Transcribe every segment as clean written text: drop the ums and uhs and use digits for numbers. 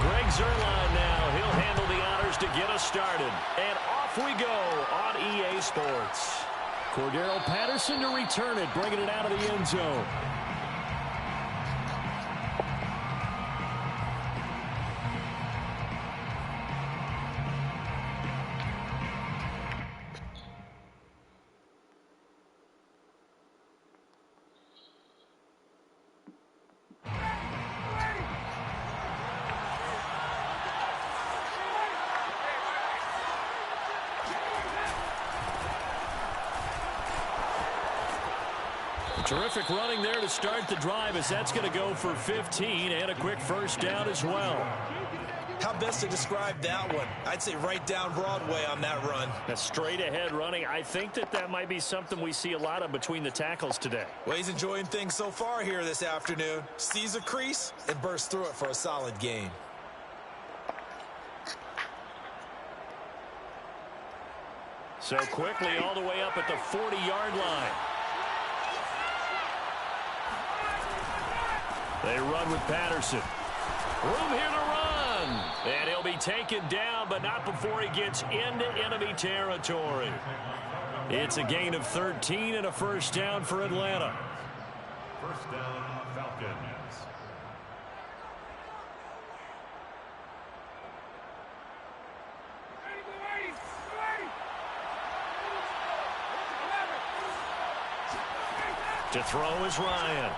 Greg Zuerlein now. He'll handle the honors to get us started. And off we go on EA Sports. Cordero Patterson to return it, bringing it out of the end zone. Terrific running there to start the drive, as that's going to go for 15 and a quick first down as well. How best to describe that one? I'd say right down Broadway on that run. A straight ahead running. I think that might be something we see a lot of between the tackles today. Well, he's enjoying things so far here this afternoon. Sees a crease and bursts through it for a solid gain. So quickly all the way up at the 40-yard line. They run with Patterson. Room here to run. And he'll be taken down, but not before he gets into enemy territory. It's a gain of 13 and a first down for Atlanta. First down, Falcons. To throw is Ryan.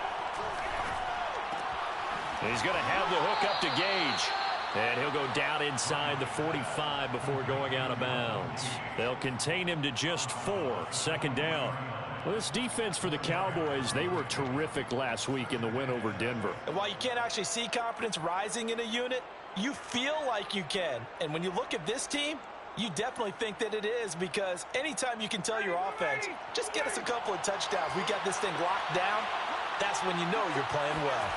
He's going to have the hook up to Gage. And he'll go down inside the 45 before going out of bounds. They'll contain him to just 4. Second down. Well, this defense for the Cowboys, they were terrific last week in the win over Denver. And while you can't actually see confidence rising in a unit, you feel like you can. And when you look at this team, you definitely think that it is, because anytime you can tell your offense, just get us a couple of touchdowns, we got this thing locked down, that's when you know you're playing well.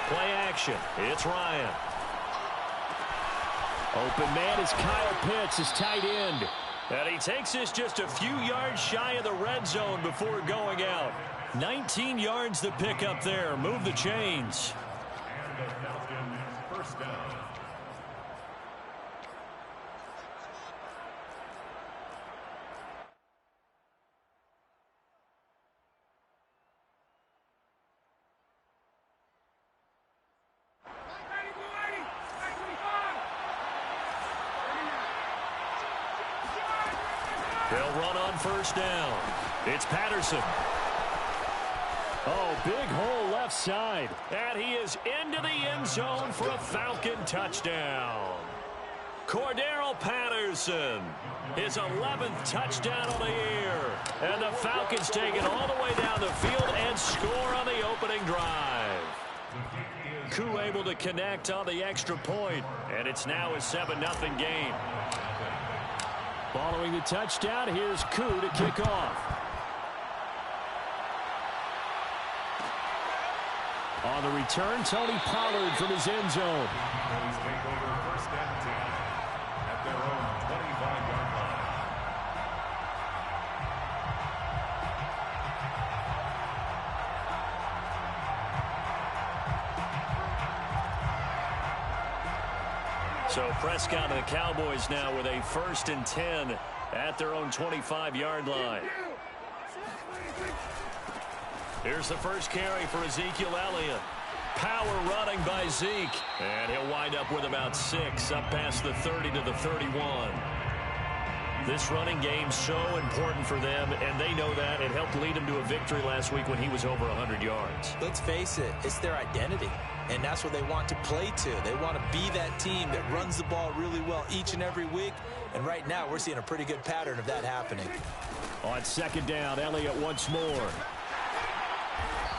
Play action. It's Ryan. Open man is Kyle Pitts, his tight end. And he takes this just a few yards shy of the red zone before going out. 19 yards to pick up there. Move the chains. And the Falcons first down. They'll run on first down. It's Patterson. Oh, big hole left side. And he is into the end zone for a Falcon touchdown. Cordero Patterson, his 11th touchdown of the year. And the Falcons take it all the way down the field and score on the opening drive. Koo able to connect on the extra point, and it's now a 7-0 game. Following the touchdown, here's Koo to kick off. On the return, Tony Pollard from his end zone. Cowboys take over first and 10 at their own 25-yard line. So Prescott and the Cowboys now with a 1st and 10 at their own 25-yard line. Here's the first carry for Ezekiel Elliott. Power running by Zeke. And he'll wind up with about 6 up past the 30 to the 31. This running game so important for them, and they know that. It helped lead them to a victory last week when he was over 100 yards. Let's face it, it's their identity, and that's what they want to play to. They want to be that team that runs the ball really well each and every week, and right now we're seeing a pretty good pattern of that happening. On second down, Elliott once more.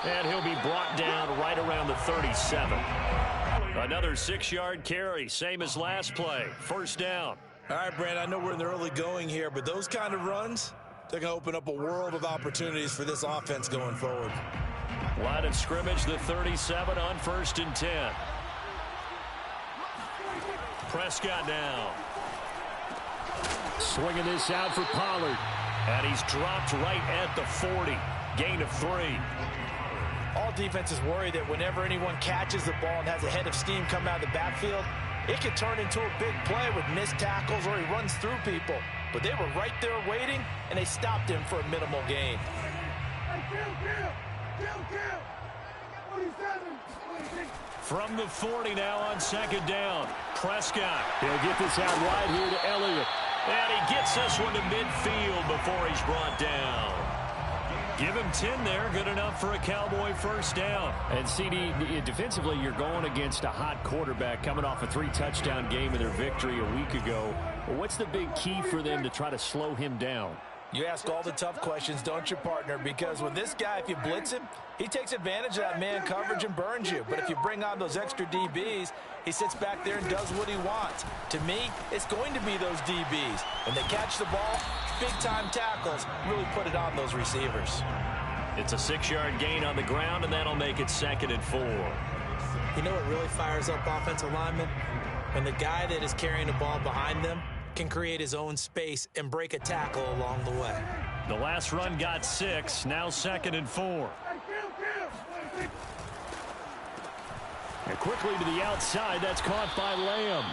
And he'll be brought down right around the 37. Another 6-yard carry, same as last play. First down. All right, Brand, I know we're in the early going here, but those kind of runs, they're going to open up a world of opportunities for this offense going forward. Line of scrimmage, the 37 on 1st and 10. Prescott now. Swinging this out for Pollard. And he's dropped right at the 40. Gain of 3. All defenses worry that whenever anyone catches the ball and has a head of steam come out of the backfield, It could turn into a big play with missed tackles or he runs through people. But they were right there waiting, and they stopped him for a minimal gain. From the 40 now on second down. Prescott. He'll get this out wide here to Elliott. And he gets this one to midfield before he's brought down. Give him 10 there. Good enough for a Cowboy first down. And CD, defensively, you're going against a hot quarterback coming off a 3-touchdown game in their victory a week ago. What's the big key for them to try to slow him down? You ask all the tough questions, don't you, partner? Because with this guy, if you blitz him, he takes advantage of that man coverage and burns you. But if you bring on those extra DBs, he sits back there and does what he wants. To me, it's going to be those DBs. When they catch the ball, big-time tackles really put it on those receivers. It's a 6-yard gain on the ground, and that'll make it 2nd and 4. You know what really fires up offensive linemen? When the guy that is carrying the ball behind them can create his own space and break a tackle along the way. The last run got 6, now 2nd and 4. And quickly to the outside, that's caught by Lamb.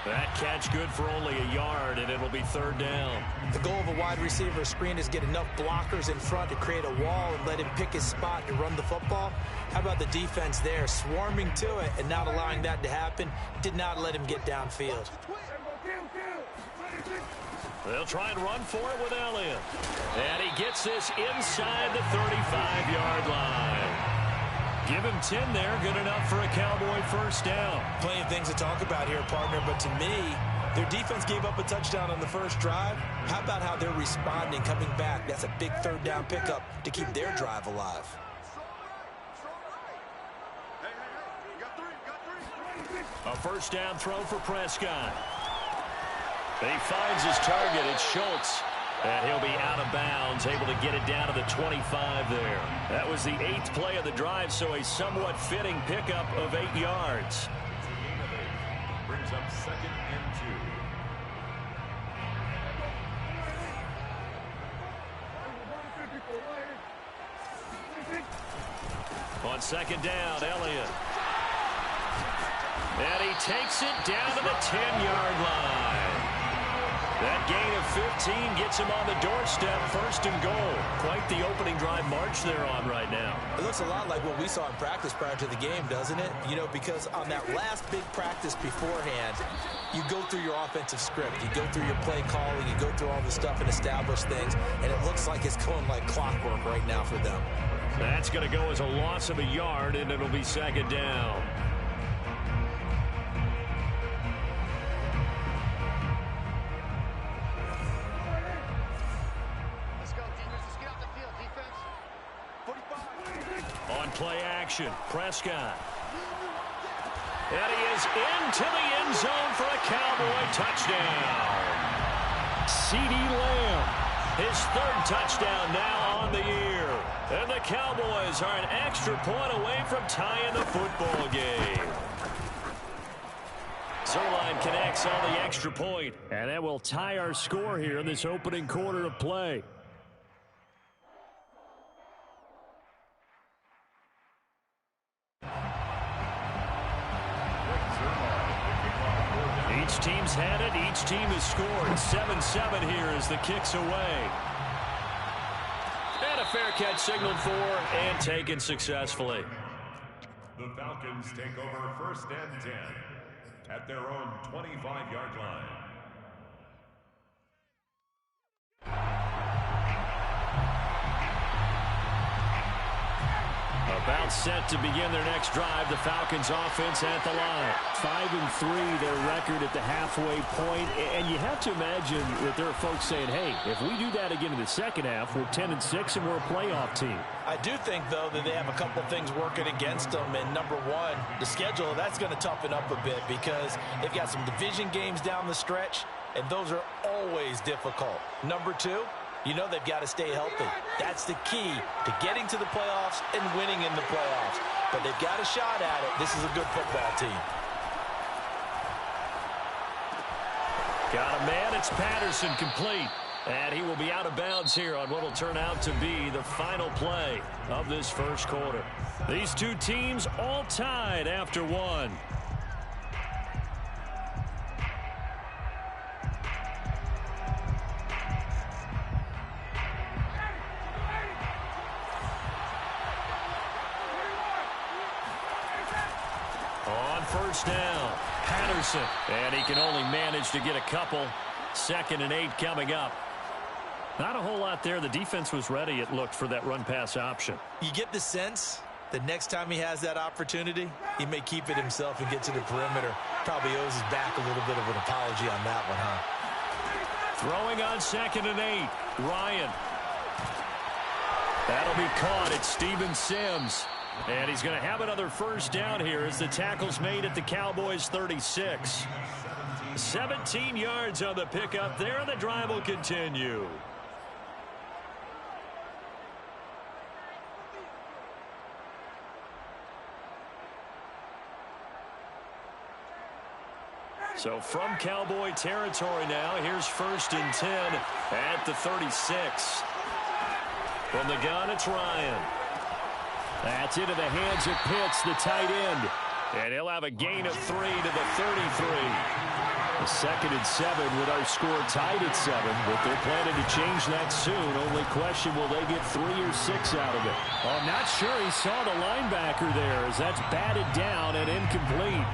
That catch good for only a yard, and it'll be 3rd down. The goal of a wide receiver screen is get enough blockers in front to create a wall and let him pick his spot to run the football. How about the defense there, swarming to it and not allowing that to happen? Did not let him get downfield. They'll try and run for it with Elliott. And he gets this inside the 35-yard line. Give him 10 there. Good enough for a Cowboy first down. Plenty of things to talk about here, partner. But to me, their defense gave up a touchdown on the first drive. How about how they're responding, coming back? That's a big 3rd down pickup to keep their drive alive. A first down throw for Prescott. He finds his target. It's Schultz. And he'll be out of bounds, able to get it down to the 25 there. That was the 8th play of the drive, so a somewhat fitting pickup of 8 yards. Brings up 2nd and 2. On second down, Elliott. And he takes it down to the 10-yard line. That gain of 15 gets him on the doorstep, 1st and goal. Quite the opening drive march they're on right now. It looks a lot like what we saw in practice prior to the game, doesn't it? You know, because on that last big practice beforehand, you go through your offensive script. You go through your play calling. You go through all the stuff and establish things. And it looks like it's going like clockwork right now for them. That's going to go as a loss of a yard, and it'll be 2nd down. Play action. Prescott. And he is into the end zone for a Cowboy touchdown. C.D. Lamb, his 3rd touchdown now on the year. And the Cowboys are an extra point away from tying the football game. Zerline connects on the extra point, and that will tie our score here in this opening quarter of play. Each team's had it. Each team has scored. 7-7 here as the kick's away. And a fair catch signaled for and taken successfully. The Falcons take over 1st and 10 at their own 25-yard line. About set to begin their next drive. The Falcons offense at the line. 5-3, their record at the halfway point. And you have to imagine that there are folks saying, hey, if we do that again in the second half, we're 10-6 and we're a playoff team. I do think, though, that they have a couple of things working against them. And number one, the schedule, that's going to toughen up a bit because they've got some division games down the stretch, and those are always difficult. Number two, you know they've got to stay healthy. That's the key to getting to the playoffs and winning in the playoffs. But they've got a shot at it. This is a good football team. Got a man. It's Patterson complete. And he will be out of bounds here on what will turn out to be the final play of this first quarter. These two teams all tied after one. first down. Patterson. And he can only manage to get a couple. 2nd and 8 coming up. Not a whole lot there. The defense was ready, it looked, for that run-pass option. You get the sense that next time he has that opportunity, he may keep it himself and get to the perimeter. Probably owes his back a little bit of an apology on that one, huh? Throwing on 2nd and 8. Ryan. That'll be caught at Steven Sims. And he's going to have another first down here as the tackle's made at the Cowboys 36. 17 yards on the pickup there, and the drive will continue. So from Cowboy territory now, here's 1st and 10 at the 36. From the gun, it's Ryan. That's into the hands of Pitts, the tight end. And he'll have a gain of 3 to the 33. The 2nd and 7 with our score tied at 7, but they're planning to change that soon. Only question, will they get 3 or 6 out of it? Oh, I'm not sure he saw the linebacker there as that's batted down and incomplete.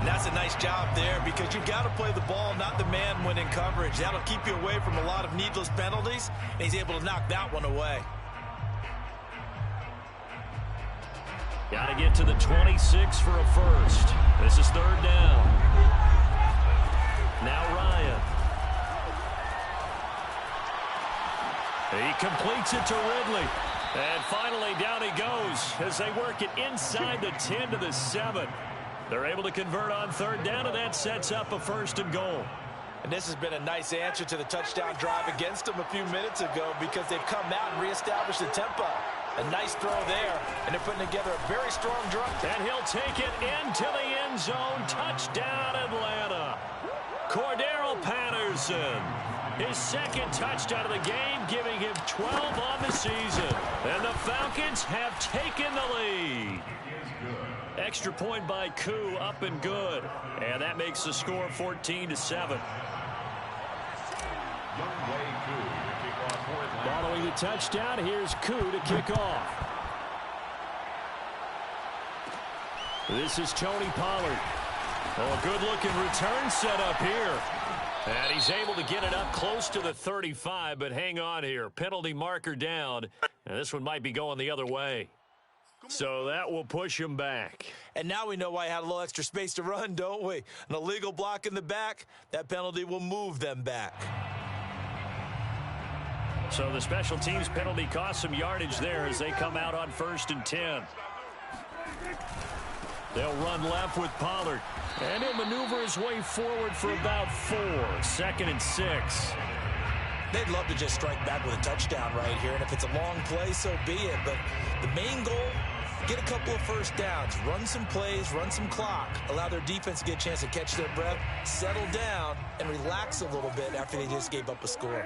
And that's a nice job there because you've got to play the ball, not the man when in coverage. That'll keep you away from a lot of needless penalties, and he's able to knock that one away. Got to get to the 26 for a first. This is 3rd down. Now Ryan. He completes it to Ridley. And finally down he goes as they work it inside the 10 to the 7. They're able to convert on 3rd down, and that sets up a 1st and goal. And this has been a nice answer to the touchdown drive against them a few minutes ago because they've come out and reestablished the tempo. A nice throw there, and they're putting together a very strong drive. And he'll take it into the end zone. Touchdown, Atlanta. Cordero Patterson. His 2nd touchdown of the game, giving him 12 on the season. And the Falcons have taken the lead. Extra point by Koo, up and good. And that makes the score 14 to 7. Following the touchdown, here's Koo to kick off. This is Tony Pollard. Oh, a good-looking return set up here. And he's able to get it up close to the 35, but hang on here. Penalty marker down. And this one might be going the other way. So that will push him back. And now we know why he had a little extra space to run, don't we? An illegal block in the back, that penalty will move them back. So the special teams penalty cost some yardage there as they come out on 1st and 10. They'll run left with Pollard. And he'll maneuver his way forward for about 4. 2nd and 6. They'd love to just strike back with a touchdown right here, and if it's a long play, so be it. But the main goal, get a couple of first downs, run some plays, run some clock, allow their defense to get a chance to catch their breath, settle down, and relax a little bit after they just gave up a score.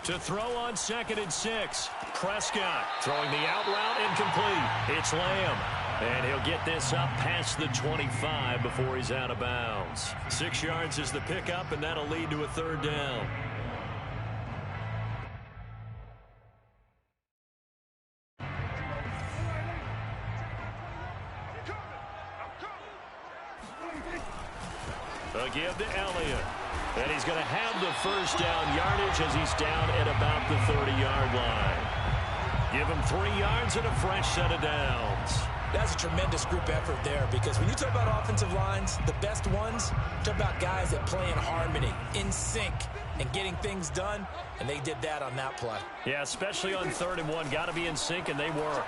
To throw on 2nd and 6. Prescott throwing the out route incomplete. It's Lamb. And he'll get this up past the 25 before he's out of bounds. 6 yards is the pickup, and that'll lead to a 3rd down. A give to Elliott. And he's going to have the first down yardage as he's down at about the 30-yard line. Give him 3 yards and a fresh set of downs. That's a tremendous group effort there because when you talk about offensive lines, the best ones, talk about guys that play in harmony, in sync, and getting things done, and they did that on that play. Yeah, especially on 3rd and 1. Got to be in sync, and they were.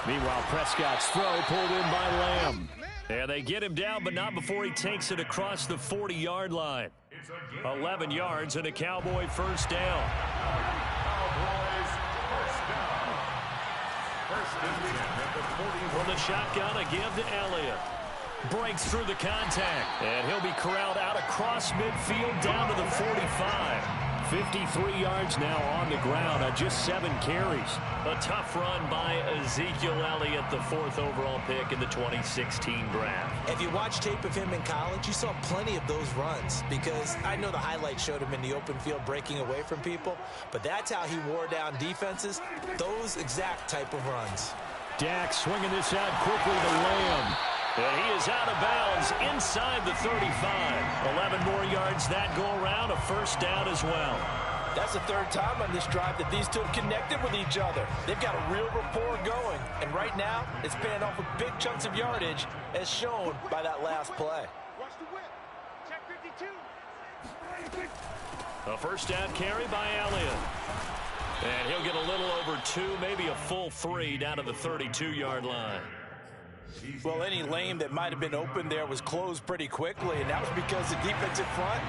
Meanwhile, Prescott's throw pulled in by Lamb. And they get him down, but not before he takes it across the 40-yard line. 11 yards and a Cowboy first down. From the shotgun, a give to Elliott. Breaks through the contact. And he'll be corralled out across midfield down to the 45. 53 yards now on the ground on just 7 carries. A tough run by Ezekiel Elliott, the 4th overall pick in the 2016 draft. If you watch tape of him in college, you saw plenty of those runs because I know the highlights showed him in the open field breaking away from people, but that's how he wore down defenses, those exact type of runs. Dak swinging this out quickly to Lamb. And he is out of bounds inside the 35. 11 more yards that go around, a first down as well. That's the third time on this drive that these two have connected with each other. They've got a real rapport going. And right now, it's paying off with big chunks of yardage, as shown by that last play. Watch the whip. Check 52. A first down carry by Elliott. And he'll get a little over 2, maybe a full 3 down to the 32-yard line. Well, any lane that might have been open there was closed pretty quickly, and that was because the defensive front,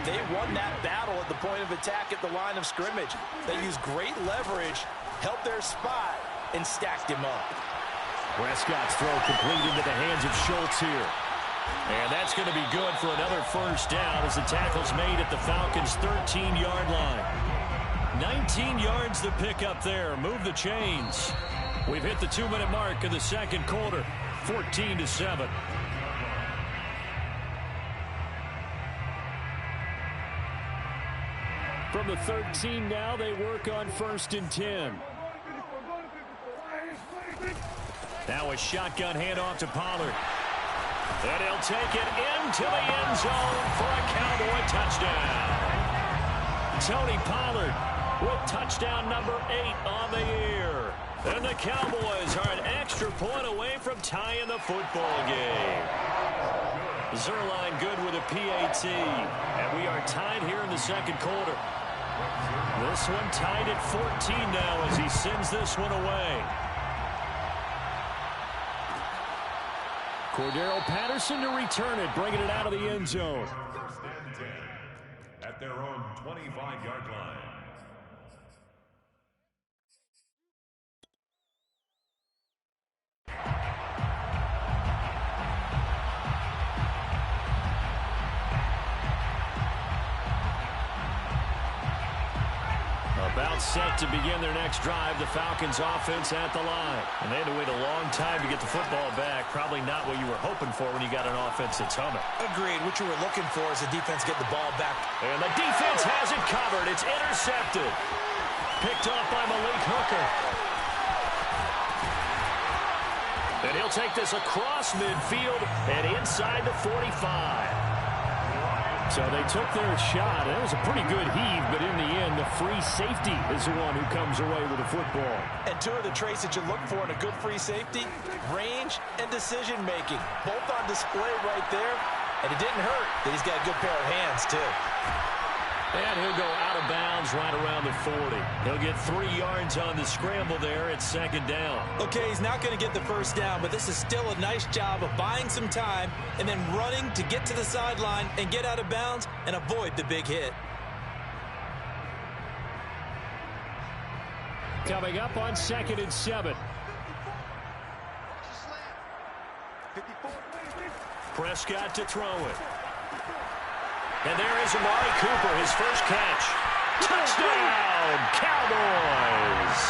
they won that battle at the point of attack at the line of scrimmage. They used great leverage, held their spot, and stacked him up. Prescott's throw complete into the hands of Schultz here. And that's going to be good for another first down as the tackle's made at the Falcons' 13-yard line. 19 yards to pick up there. Move the chains. We've hit the 2-minute mark of the second quarter. 14-7. From the 13 now, they work on 1st and 10. Now a shotgun handoff to Pollard. And he'll take it into the end zone for a Cowboy touchdown. Tony Pollard with touchdown number 8 on the year. And the Cowboys are an extra point away from tying the football game. Zerline good with a PAT. And we are tied here in the second quarter. This one tied at 14 now as he sends this one away. Cordero Patterson to return it, bringing it out of the end zone. First and 10 at their own 25-yard line. About set to begin their next drive, the Falcons offense at the line. And they had to wait a long time to get the football back. Probably not what you were hoping for when you got an offense that's humming. Agreed. What you were looking for is the defense get the ball back. And the defense has it covered. It's intercepted. Picked off by Malik Hooker. And he'll take this across midfield and inside the 45. So they took their shot. It was a pretty good heave, but in the end, the free safety is the one who comes away with the football. And two of the traits that you look for in a good free safety, range and decision-making. Both on display right there. And it didn't hurt that he's got a good pair of hands, too. And he'll go out of bounds right around the 40. He'll get 3 yards on the scramble there at second down. Okay, he's not going to get the first down, but this is still a nice job of buying some time and then running to get to the sideline and get out of bounds and avoid the big hit. Coming up on 2nd and 7. Prescott to throw it. And there is Amari Cooper, his first catch. Touchdown, Cowboys!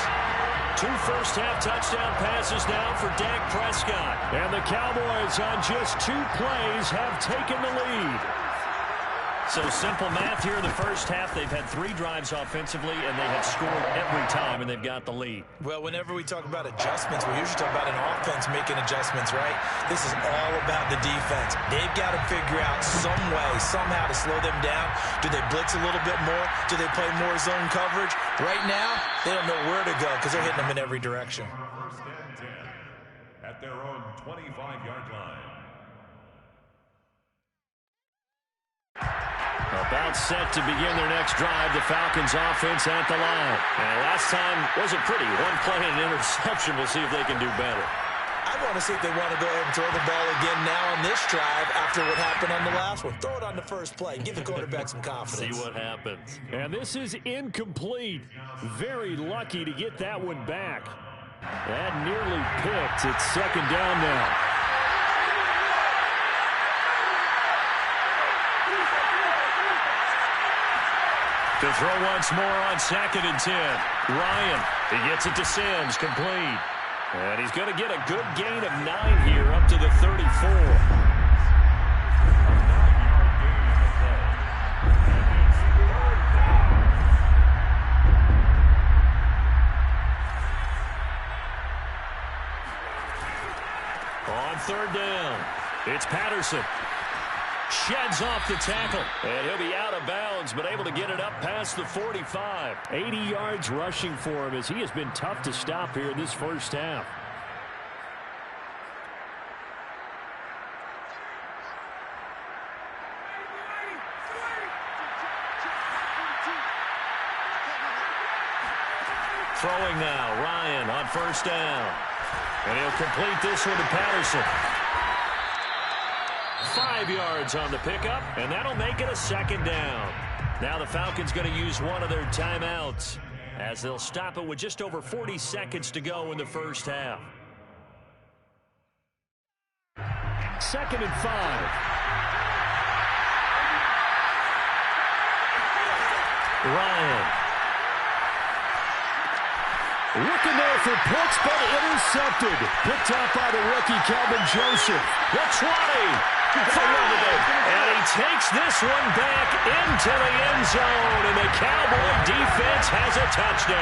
2 first-half touchdown passes now for Dak Prescott. And the Cowboys on just 2 plays have taken the lead. So simple math here in the first half. They've had 3 drives offensively, and they have scored every time, and they've got the lead. Well, whenever we talk about adjustments, we usually talk about an offense making adjustments, right? This is all about the defense. They've got to figure out some way, somehow to slow them down. Do they blitz a little bit more? Do they play more zone coverage? Right now, they don't know where to go because they're hitting them in every direction. First and 10 at their own 25-yard line. About set to begin their next drive, the Falcons offense at the line. And last time wasn't pretty. 1 play and an interception. We'll see if they can do better. I want to see if they want to go ahead and throw the ball again now on this drive after what happened on the last one. Throw it on the first play. Give the quarterback some confidence. See what happens. And this is incomplete. Very lucky to get that one back. That nearly picked. It's second down now. To throw once more on 2nd and 10. Ryan, he gets it to Sims, complete. And he's going to get a good gain of 9 here up to the 34. On third down, it's Patterson. Sheds off the tackle, and he'll be out of bounds, but able to get it up past the 45. 80 yards rushing for him as he has been tough to stop here in this first half. Throwing now, Ryan on first down. And he'll complete this one to Patterson. 5 yards on the pickup, and that'll make it a second down. Now the Falcons going to use one of their timeouts as they'll stop it with just over 40 seconds to go in the first half. 2nd and 5. Ryan. Looking there for picks, but intercepted. Picked up by the rookie, Calvin Joseph. The 20. And he takes this one back into the end zone, and the Cowboy defense has a touchdown.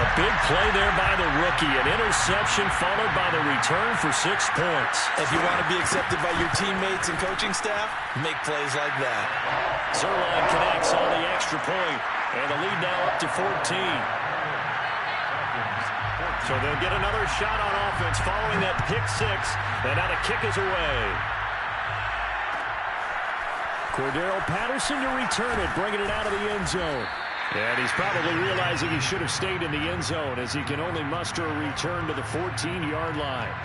A big play there by the rookie. An interception followed by the return for 6 points. If you want to be accepted by your teammates and coaching staff, make plays like that. Zerline connects on the extra point, and the lead now up to 14. So they'll get another shot on offense following that pick six, and now the kick is away. Cordero Patterson to return it, bringing it out of the end zone. And he's probably realizing he should have stayed in the end zone as he can only muster a return to the 14-yard line.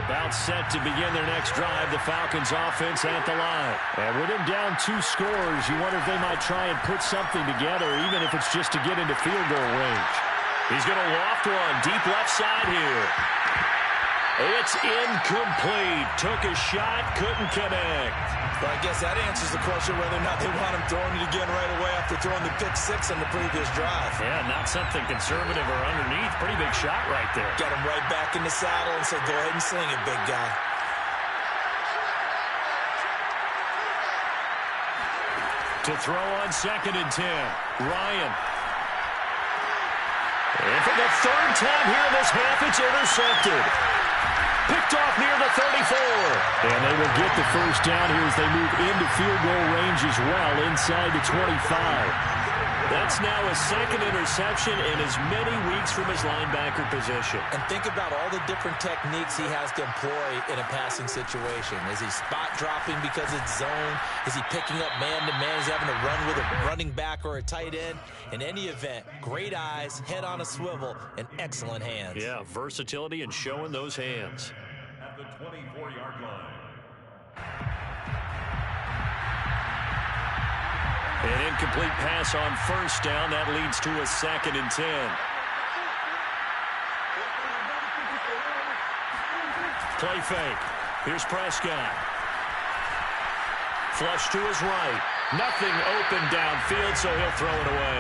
About set to begin their next drive, the Falcons offense at the line. And with him down 2 scores, you wonder if they might try and put something together, even if it's just to get into field goal range. He's going to loft one deep left side here. It's incomplete. Took a shot, couldn't connect. Well, I guess that answers the question whether or not they want him throwing it again right away after throwing the pick six on the previous drive. Yeah, not something conservative or underneath. Pretty big shot right there. Got him right back in the saddle and said, go ahead and sling it, big guy. To throw on 2nd and 10, Ryan. And for the 3rd time here in this half, it's intercepted. Picked off near the 34. And they will get the first down here as they move into field goal range as well, inside the 25. That's now a 2nd interception in as many weeks from his linebacker position. And think about all the different techniques he has to employ in a passing situation. Is he spot dropping because it's zone? Is he picking up man-to-man? Is he having to run with a running back or a tight end? In any event, great eyes, head on a swivel, and excellent hands. Yeah, versatility and showing those hands. At the 24-yard line. An incomplete pass on first down. That leads to a 2nd and 10. Play fake. Here's Prescott. Flush to his right. Nothing open downfield, so he'll throw it away.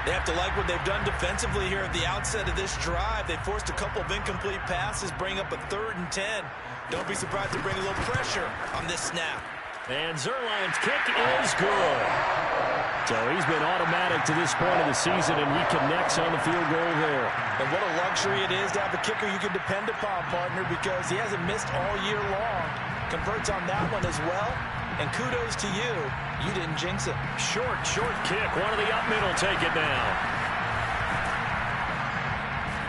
They have to like what they've done defensively here at the outset of this drive. They forced a couple of incomplete passes, bring up a 3rd and 10. Don't be surprised to bring a little pressure on this snap. And Zerline's kick is good. So he's been automatic to this point of the season, and he connects on the field goal there. And what a luxury it is to have a kicker you can depend upon, partner, because he hasn't missed all year long. Converts on that one as well. And kudos to you. You didn't jinx it. Short kick. One of the up middle take it down.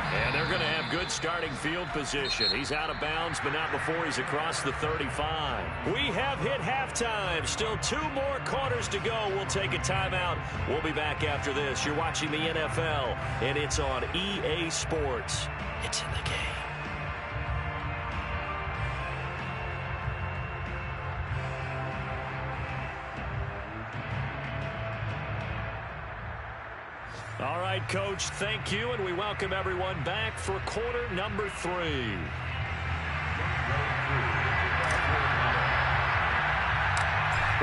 And they're going to have good starting field position. He's out of bounds, but not before he's across the 35. We have hit halftime. Still 2 more quarters to go. We'll take a timeout. We'll be back after this. You're watching the NFL, and it's on EA Sports. It's in the game. All right, Coach, thank you, and we welcome everyone back for quarter number 3.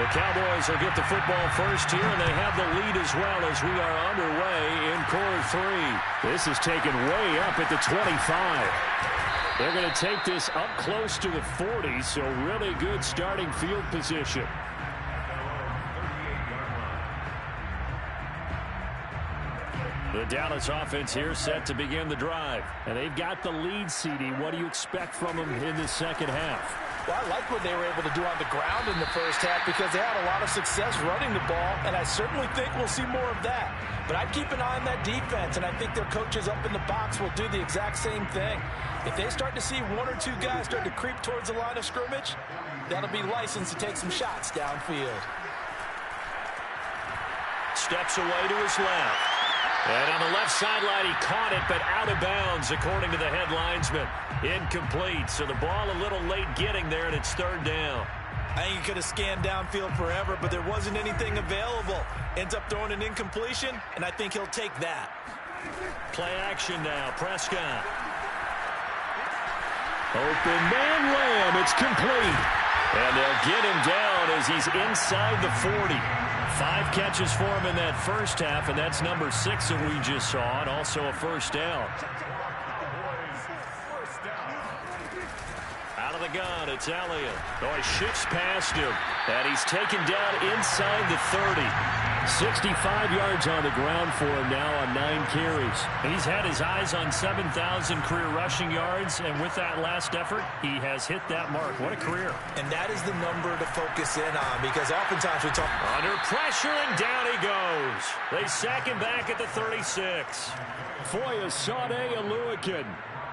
The Cowboys will get the football first here, and they have the lead as well as we are underway in quarter 3. This is taken way up at the 25. They're going to take this up close to the 40, so really good starting field position. The Dallas offense here set to begin the drive. And they've got the lead, CD. What do you expect from them in the second half? Well, I like what they were able to do on the ground in the first half because they had a lot of success running the ball, and I certainly think we'll see more of that. But I'd keep an eye on that defense, and I think their coaches up in the box will do the exact same thing. If they start to see one or two guys start to creep towards the line of scrimmage, that'll be licensed to take some shots downfield. Steps away to his left. And on the left sideline, he caught it, but out of bounds, according to the head linesman. Incomplete, so the ball a little late getting there, and it's third down. I think he could have scanned downfield forever, but there wasn't anything available. Ends up throwing an incompletion, and I think he'll take that. Play action now, Prescott. Open man Lamb, it's complete. And they'll get him down as he's inside the 40. 5 catches for him in that first half, and that's number 6 that we just saw, and also a first down. Out of the gun, it's Elliott. Oh, he shifts past him, and he's taken down inside the 30. 65 yards on the ground for him now on 9 carries. He's had his eyes on 7,000 career rushing yards, and with that last effort, he has hit that mark. What a career. And that is the number to focus in on, because oftentimes we talk... Under pressure, and down he goes. They sack him back at the 36. Foyesade Aluakin.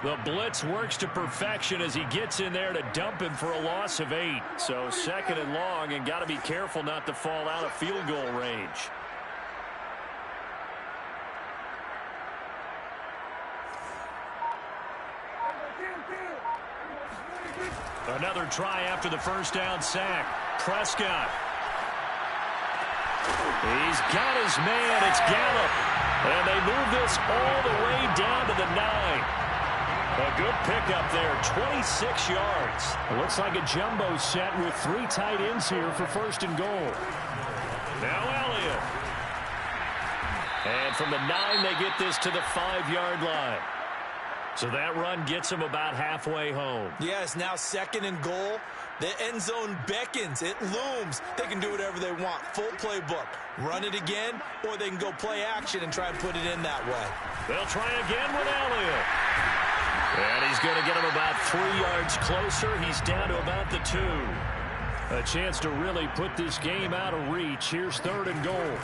The blitz works to perfection as he gets in there to dump him for a loss of 8. So second and long, and got to be careful not to fall out of field goal range. Another try after the first down sack. Prescott. He's got his man. It's Gallup. And they move this all the way down to the 9. A good pickup there, 26 yards. It looks like a jumbo set with 3 tight ends here for first and goal. Now Elliott. And from the 9, they get this to the 5-yard line. So that run gets them about halfway home. Yes, now second and goal. The end zone beckons. It looms. They can do whatever they want. Full playbook. Run it again, or they can go play action and try and put it in that way. They'll try again with Elliott. And he's going to get him about 3 yards closer. He's down to about the 2. A chance to really put this game out of reach. Here's third and goal.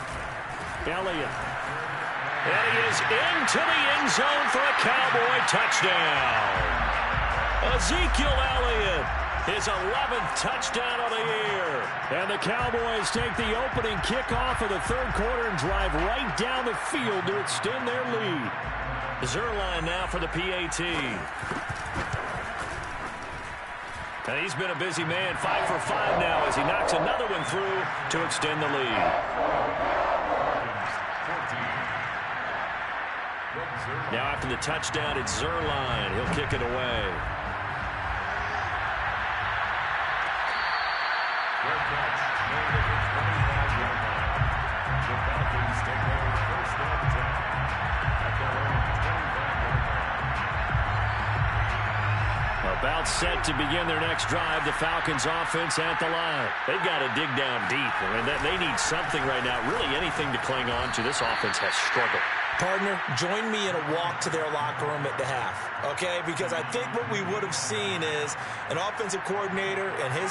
Elliott. And he is into the end zone for a Cowboy touchdown. Ezekiel Elliott, his 11th touchdown of the year. And the Cowboys take the opening kickoff of the third quarter and drive right down the field to extend their lead. Zuerlein now for the PAT. And he's been a busy man, 5 for 5 now as he knocks another one through to extend the lead. Now after the touchdown, it's Zuerlein. He'll kick it away. Good catch. Made at the 25-yard line. The Falcons take over first and 10 at their own 25-yard line. About set to begin their next drive, the Falcons offense at the line. They've got to dig down deep. I mean, they need something right now, really anything to cling on to. This offense has struggled. Partner, join me in a walk to their locker room at the half, okay? Because I think what we would have seen is an offensive coordinator and his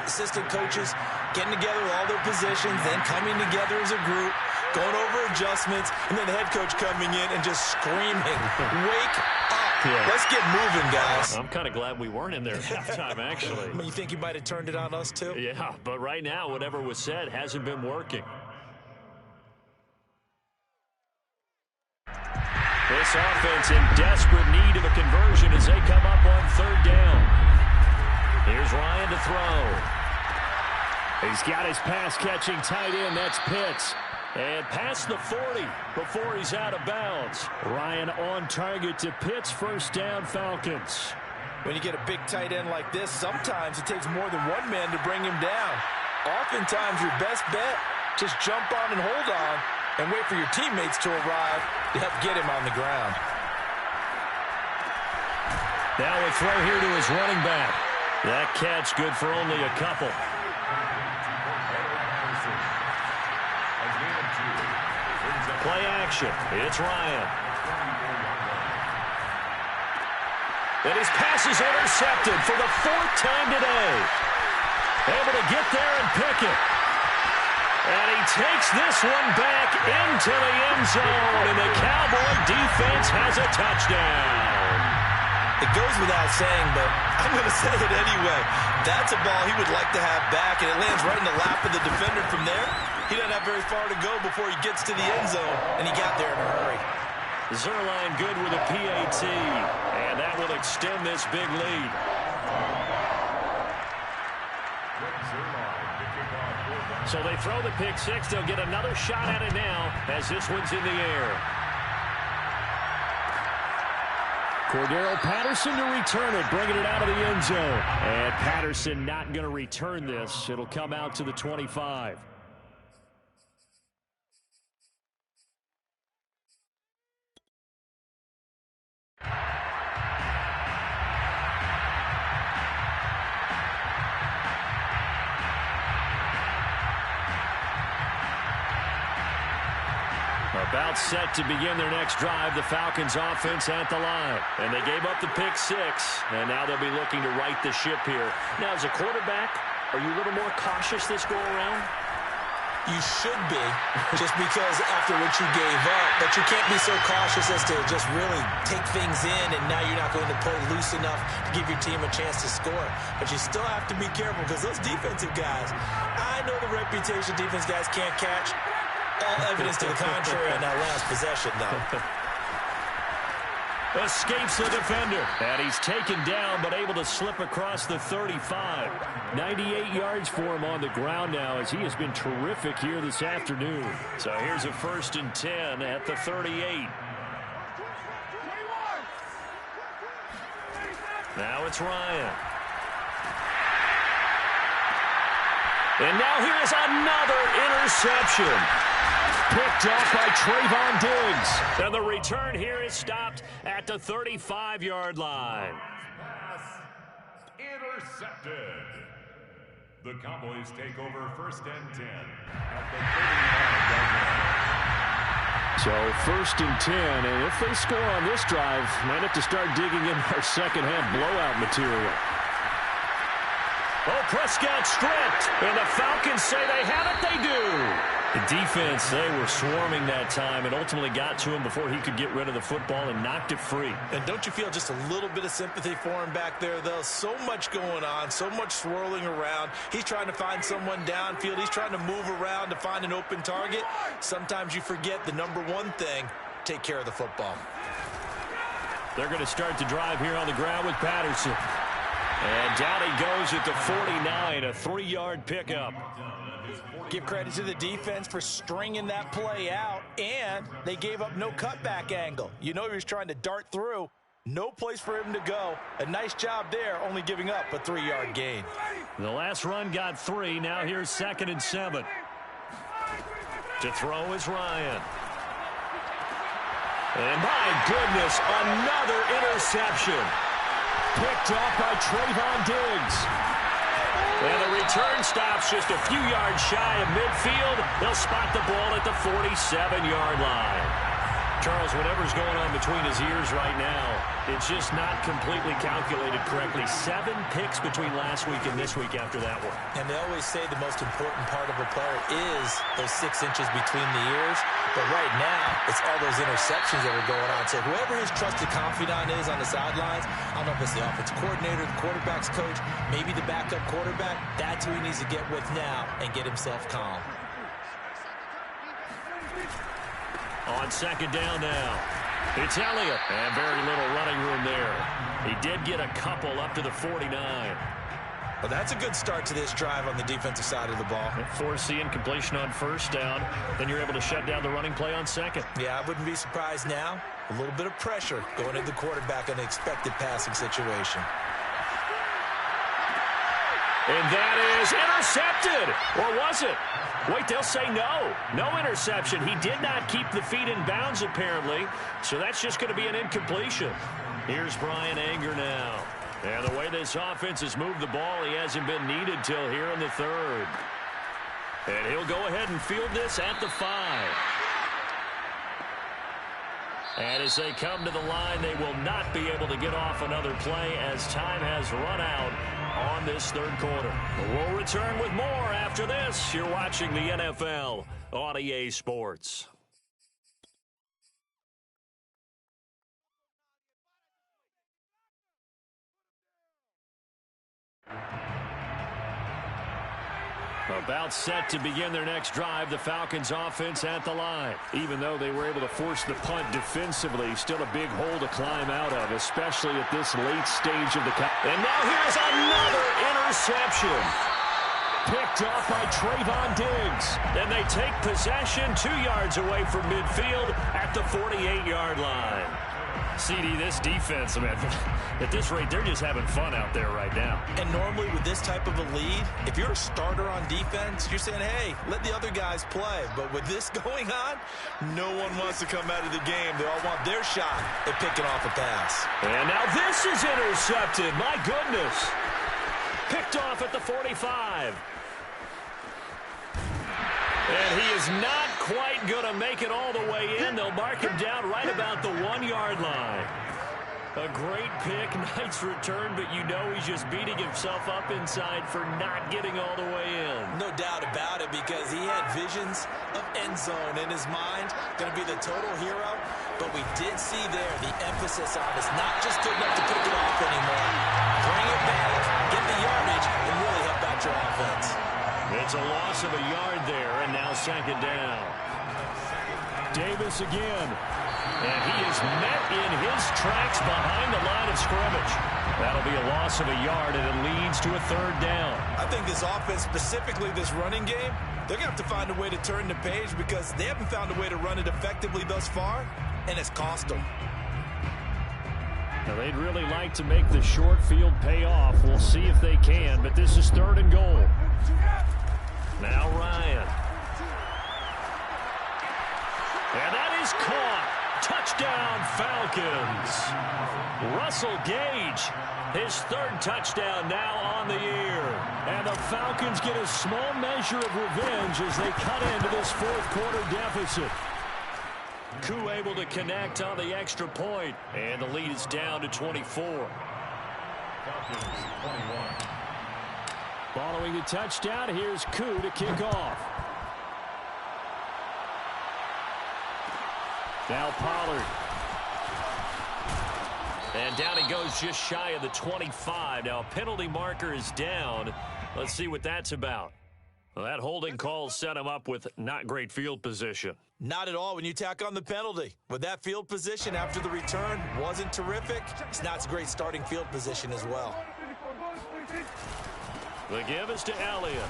assistant coaches getting together with all their positions, then coming together as a group, going over adjustments, and then the head coach coming in and just screaming, "Wake up! Yeah. Let's get moving, guys." I'm kind of glad we weren't in there at halftime, actually. You think you might have turned it on us, too? Yeah, but right now, whatever was said hasn't been working. This offense in desperate need of a conversion as they come up on third down. Here's Ryan to throw. He's got his pass-catching tight end. That's Pitts. And past the 40 before he's out of bounds. Ryan on target to Pitts. First down, Falcons. When you get a big tight end like this, sometimes it takes more than one man to bring him down. Oftentimes, your best bet, just jump on and hold on and wait for your teammates to arrive to help get him on the ground. Now a throw here to his running back. That catch good for only a couple. As game of 2 brings up Play action. It's Ryan. And his pass is intercepted for the 4th time today. Able to get there and pick it. And he takes this one back into the end zone, and the Cowboy defense has a touchdown. It goes without saying, but I'm going to say it anyway. That's a ball he would like to have back, and it lands right in the lap of the defender from there. He doesn't have very far to go before he gets to the end zone, and he got there in a hurry. Zerline good with a PAT, and that will extend this big lead. So they throw the pick six. They'll get another shot at it now as this one's in the air. Cordero Patterson to return it, bringing it out of the end zone. And Patterson not going to return this. It'll come out to the 25. About set to begin their next drive, the Falcons offense at the line. And they gave up the pick six, and now they'll be looking to right the ship here. Now, as a quarterback, are you a little more cautious this go-around? You should be, just because after what you gave up, but you can't be so cautious as to just really take things in, and now you're not going to play loose enough to give your team a chance to score. But you still have to be careful, because those defensive guys, I know the reputation defense guys can't catch. All evidence to the contrary on that last possession, though. Escapes the defender. And he's taken down, but able to slip across the 35. 98 yards for him on the ground now, as he has been terrific here this afternoon. So here's a 1st and 10 at the 38. Now it's Ryan. And now here's another interception. Picked off by Trayvon Diggs. And the return here is stopped at the 35-yard line. Pass intercepted. The Cowboys take over 1st and 10 at the 35-yard line. So 1st and 10, and if they score on this drive, might have to start digging in our second-half blowout material. Oh, Prescott stripped, and the Falcons say they have it. They do. The defense, they were swarming that time and ultimately got to him before he could get rid of the football and knocked it free. And don't you feel just a little bit of sympathy for him back there, though? So much going on, so much swirling around. He's trying to find someone downfield. He's trying to move around to find an open target. Sometimes you forget the number one thing, take care of the football. They're going to start the drive here on the ground with Patterson. And down he goes at the 49, a 3-yard pickup. Give credit to the defense for stringing that play out, and they gave up no cutback angle. You know he was trying to dart through. No place for him to go. A nice job there, only giving up a 3-yard gain. The last run got 3. Now here's 2nd and 7. To throw is Ryan. And my goodness, another interception. Picked off by Trayvon Diggs. And the return stops just a few yards shy of midfield. They'll spot the ball at the 47-yard line. Charles, whatever's going on between his ears right now, it's just not completely calculated correctly. 7 picks between last week and this week after that one. And they always say the most important part of a player is those 6 inches between the ears. But right now, it's all those interceptions that are going on. So whoever his trusted confidant is on the sidelines, I don't know if it's the offensive coordinator, the quarterback's coach, maybe the backup quarterback, that's who he needs to get with now and get himself calm. On 2nd down now, it's Elliott, and very little running room there. He did get a couple up to the 49. Well, that's a good start to this drive on the defensive side of the ball. Force the incompletion on 1st down, then you're able to shut down the running play on 2nd. Yeah, I wouldn't be surprised now. A little bit of pressure going into the quarterback in an expected passing situation. And that is intercepted. Or was it? Wait, they'll say no. No interception. He did not keep the feet in bounds, apparently. So that's just going to be an incompletion. Here's Brian Anger now. And the way this offense has moved the ball, he hasn't been needed till here in the 3rd. And he'll go ahead and field this at the 5. And as they come to the line, they will not be able to get off another play as time has run out on this third quarter. We'll return with more after this. You're watching the NFL on EA Sports. About set to begin their next drive, the Falcons offense at the line. Even though they were able to force the punt defensively, still a big hole to climb out of, especially at this late stage of the count. And now here's another interception. Picked off by Trayvon Diggs. And they take possession 2 yards away from midfield at the 48-yard line. CD, this defense, man, at this rate, they're just having fun out there right now. And normally with this type of a lead, if you're a starter on defense, you're saying, hey, let the other guys play. But with this going on, no one wants to come out of the game. They all want their shot at picking off a pass. And now this is intercepted. My goodness. Picked off at the 45. And he is not quite going to make it all the way in. They'll mark him down right about the 1-yard line. A great pick, nice return, but you know he's just beating himself up inside for not getting all the way in. No doubt about it, because he had visions of end zone in his mind. Going to be the total hero. But we did see there the emphasis on it's not just good enough to pick it off anymore. Bring it back, get the yardage, and really help out your offense. It's a loss of a yard there, and now second down. Davis again. And he is met in his tracks behind the line of scrimmage. That'll be a loss of a yard, and it leads to a third down. I think this offense, specifically this running game, they're going to have to find a way to turn the page because they haven't found a way to run it effectively thus far, and it's cost them. Now, they'd really like to make the short field pay off. We'll see if they can, but this is third and goal. Now Ryan. And that is caught. Touchdown, Falcons. Russell Gage, his third touchdown now on the year. And the Falcons get a small measure of revenge as they cut into this fourth quarter deficit. Koo able to connect on the extra point, and the lead is down to 24. Falcons 21. Following the touchdown, here's Koo to kick off. Now Pollard. And down he goes just shy of the 25. Now a penalty marker is down. Let's see what that's about. Well, that holding call set him up with not great field position. Not at all when you tack on the penalty. With that field position after the return wasn't terrific. It's not a great starting field position as well. The give is to Elliott.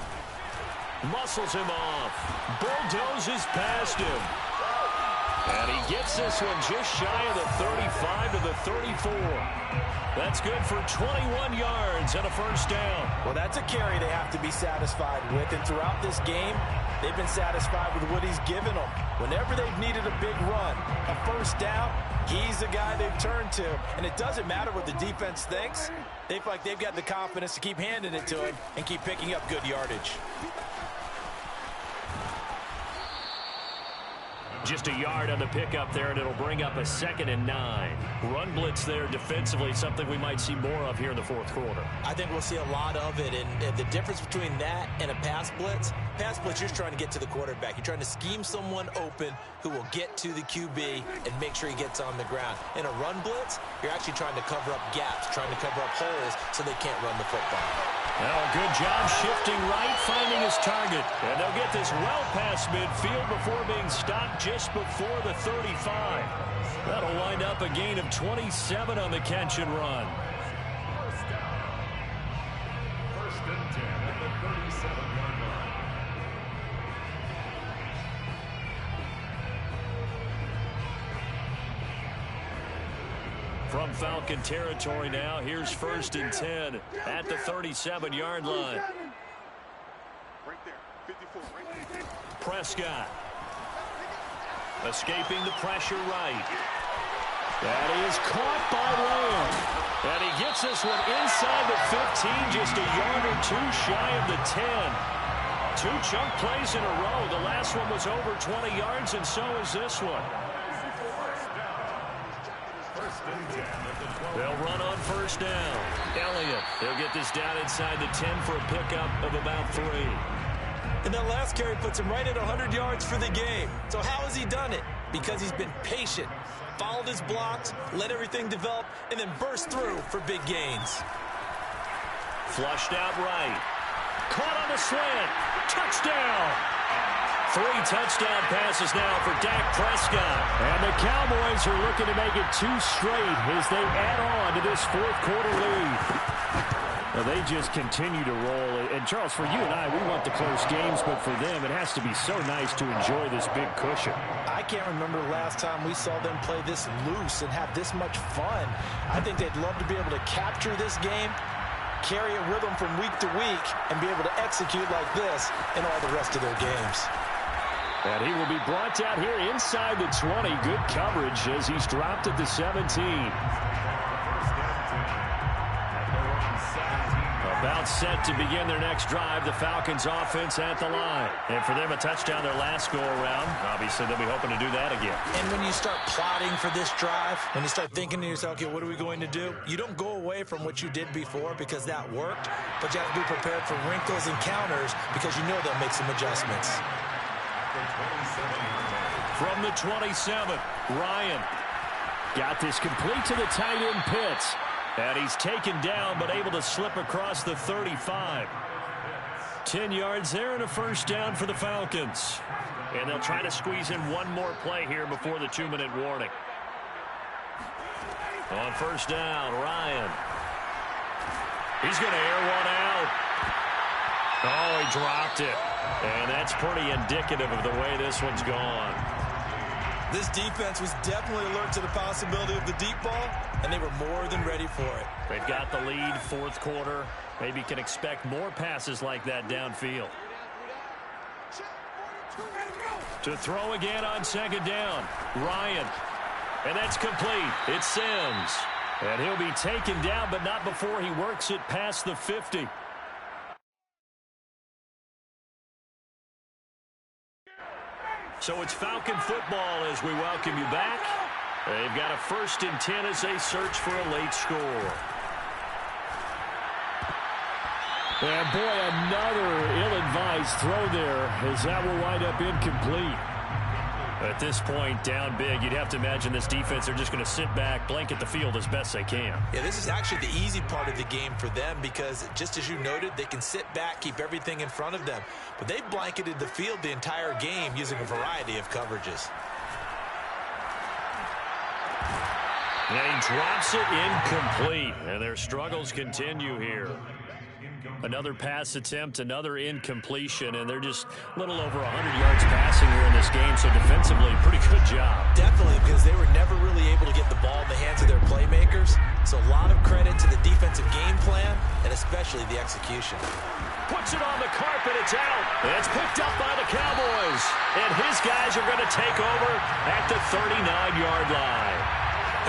Muscles him off. Bulldozes past him. And he gets this one just shy of the 35 to the 34. That's good for 21 yards and a first down. Well, that's a carry they have to be satisfied with. And throughout this game, they've been satisfied with what he's given them. Whenever they've needed a big run, a first down, he's the guy they've turned to. And it doesn't matter what the defense thinks. They feel like they've got the confidence to keep handing it to him and keep picking up good yardage. Just a yard on the pickup there, and it'll bring up a 2nd and 9. Run blitz there defensively, something we might see more of here in the fourth quarter. I think we'll see a lot of it, and the difference between that and a pass blitz, you're just trying to get to the quarterback. You're trying to scheme someone open who will get to the QB and make sure he gets on the ground. In a run blitz, you're actually trying to cover up gaps, trying to cover up holes so they can't run the football. Well, good job shifting right, finding his target. And they'll get this well past midfield before being stopped just before the 35. That'll wind up a gain of 27 on the catch and run. First and 10 at the 37-yard line. From Falcon territory now, here's first and 10 at the 37-yard line. Right there, 54, right there. Prescott escaping the pressure right. That is caught by Lamb. And he gets this one inside the 15, just a yard or two shy of the 10. 2 chunk plays in a row. The last one was over 20 yards, and so is this one. They'll run on first down. Elliott, he'll get this down inside the 10 for a pickup of about 3. And that last carry puts him right at 100 yards for the game. So how has he done it? Because he's been patient, followed his blocks, let everything develop, and then burst through for big gains. Flushed out right. Caught on the slant. Touchdown. 3 touchdown passes now for Dak Prescott. And the Cowboys are looking to make it 2 straight as they add on to this fourth quarter lead. Well, they just continue to roll. And, Charles, for you and I, we want the close games, but for them, it has to be so nice to enjoy this big cushion. I can't remember the last time we saw them play this loose and have this much fun. I think they'd love to be able to capture this game, carry it with them from week to week, and be able to execute like this in all the rest of their games. And he will be brought down here inside the 20. Good coverage as he's dropped at the 17. About set to begin their next drive. The Falcons offense at the line. And for them, a touchdown their last go-around. Obviously, they'll be hoping to do that again. And when you start plotting for this drive, when you start thinking to yourself, okay, what are we going to do? You don't go away from what you did before because that worked, but you have to be prepared for wrinkles and counters because you know they'll make some adjustments. From the 27, Ryan. Got this complete to the tight end Pitts. And he's taken down, but able to slip across the 35. 10 yards there and a first down for the Falcons. And they'll try to squeeze in one more play here before the 2-minute warning. On first down, Ryan. He's going to air one out. Oh, he dropped it. And that's pretty indicative of the way this one's gone. This defense was definitely alert to the possibility of the deep ball, and they were more than ready for it. They've got the lead, fourth quarter. Maybe can expect more passes like that downfield. To throw again on second down, Ryan. And that's complete. It's Sims. And he'll be taken down, but not before he works it past the 50. So it's Falcon football as we welcome you back. They've got a 1st and 10 as they search for a late score. And boy, another ill-advised throw there as that will wind up incomplete. At this point, down big, you'd have to imagine this defense, they're just going to sit back, blanket the field as best they can. Yeah, this is actually the easy part of the game for them because, just as you noted, they can sit back, keep everything in front of them. But they've blanketed the field the entire game using a variety of coverages. And he drops it incomplete. And their struggles continue here. Another pass attempt, another incompletion, and they're just a little over 100 yards passing here in this game, so defensively, pretty good job. Definitely, because they were never really able to get the ball in the hands of their playmakers, so a lot of credit to the defensive game plan, and especially the execution. Puts it on the carpet, it's out. It's picked up by the Cowboys, and his guys are going to take over at the 39-yard line.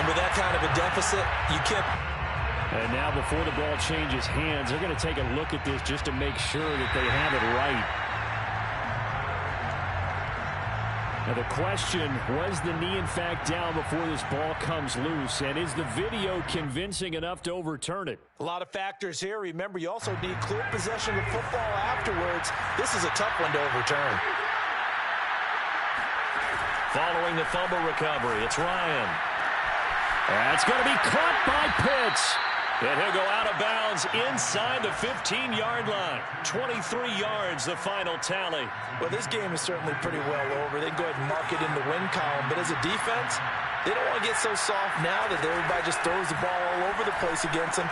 And with that kind of a deficit, you can't... And now before the ball changes hands, they're going to take a look at this just to make sure that they have it right. Now the question, was the knee in fact down before this ball comes loose? And is the video convincing enough to overturn it? A lot of factors here. Remember, you also need clear possession of football afterwards. This is a tough one to overturn. Following the fumble recovery, it's Ryan. That's going to be caught by Pitts. And he'll go out of bounds inside the 15-yard line. 23 yards, the final tally. Well, this game is certainly pretty well over. They can go ahead and mark it in the win column. But as a defense, they don't want to get so soft now that everybody just throws the ball all over the place against them.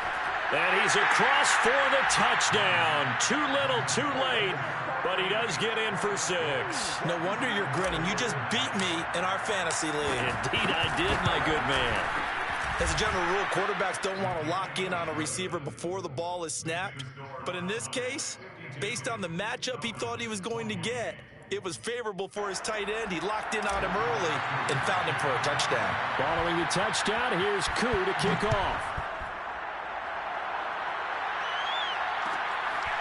And he's across for the touchdown. Too little, too late. But he does get in for 6. No wonder you're grinning. You just beat me in our fantasy league. Indeed I did, my good man. As a general rule, quarterbacks don't want to lock in on a receiver before the ball is snapped. But in this case, based on the matchup he thought he was going to get, it was favorable for his tight end. He locked in on him early and found him for a touchdown. Following the touchdown, here's Koo to kick off.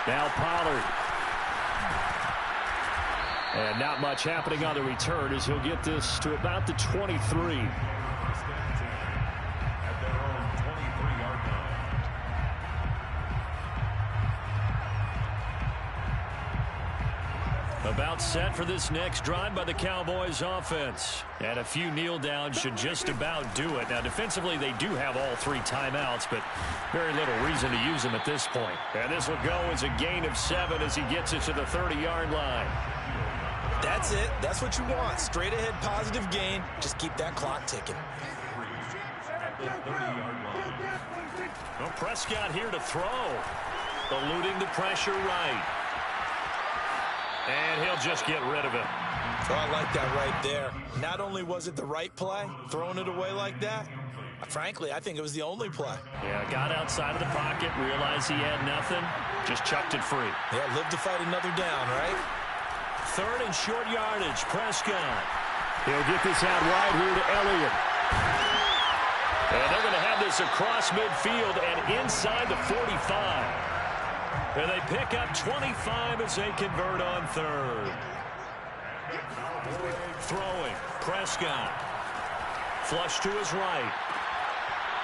Now Pollard. And not much happening on the return as he'll get this to about the 23. about set for this next drive by the Cowboys offense. And a few kneel downs should just about do it. Now, defensively, they do have all 3 timeouts, but very little reason to use them at this point. And this will go as a gain of 7 as he gets it to the 30-yard line. That's it. That's what you want. Straight ahead positive gain. Just keep that clock ticking. Well, Prescott here to throw. Eluding the pressure right. And he'll just get rid of it. Oh, I like that right there. Not only was it the right play, throwing it away like that, frankly, I think it was the only play. Yeah, got outside of the pocket, realized he had nothing, just chucked it free. Yeah, live to fight another down, right? 3rd and short yardage, Prescott. He'll get this out wide here to Elliott. And they're going to have this across midfield and inside the 45. And they pick up 25 as they convert on 3rd. Throwing, Prescott. Flush to his right.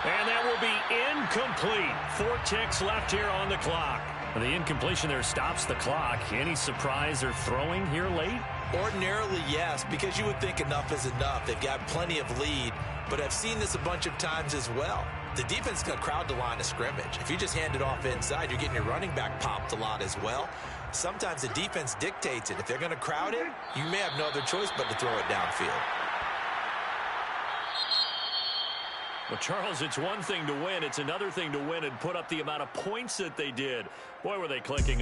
And that will be incomplete. 4 ticks left here on the clock. The incompletion there stops the clock. Any surprise they're throwing here late? Ordinarily, yes, because you would think enough is enough. They've got plenty of lead, but I've seen this a bunch of times as well. The defense is going to crowd the line of scrimmage. If you just hand it off inside, you're getting your running back popped a lot as well. Sometimes the defense dictates it. If they're going to crowd it, you may have no other choice but to throw it downfield. Well, Charles, it's one thing to win. It's another thing to win and put up the amount of points that they did. Boy, were they clicking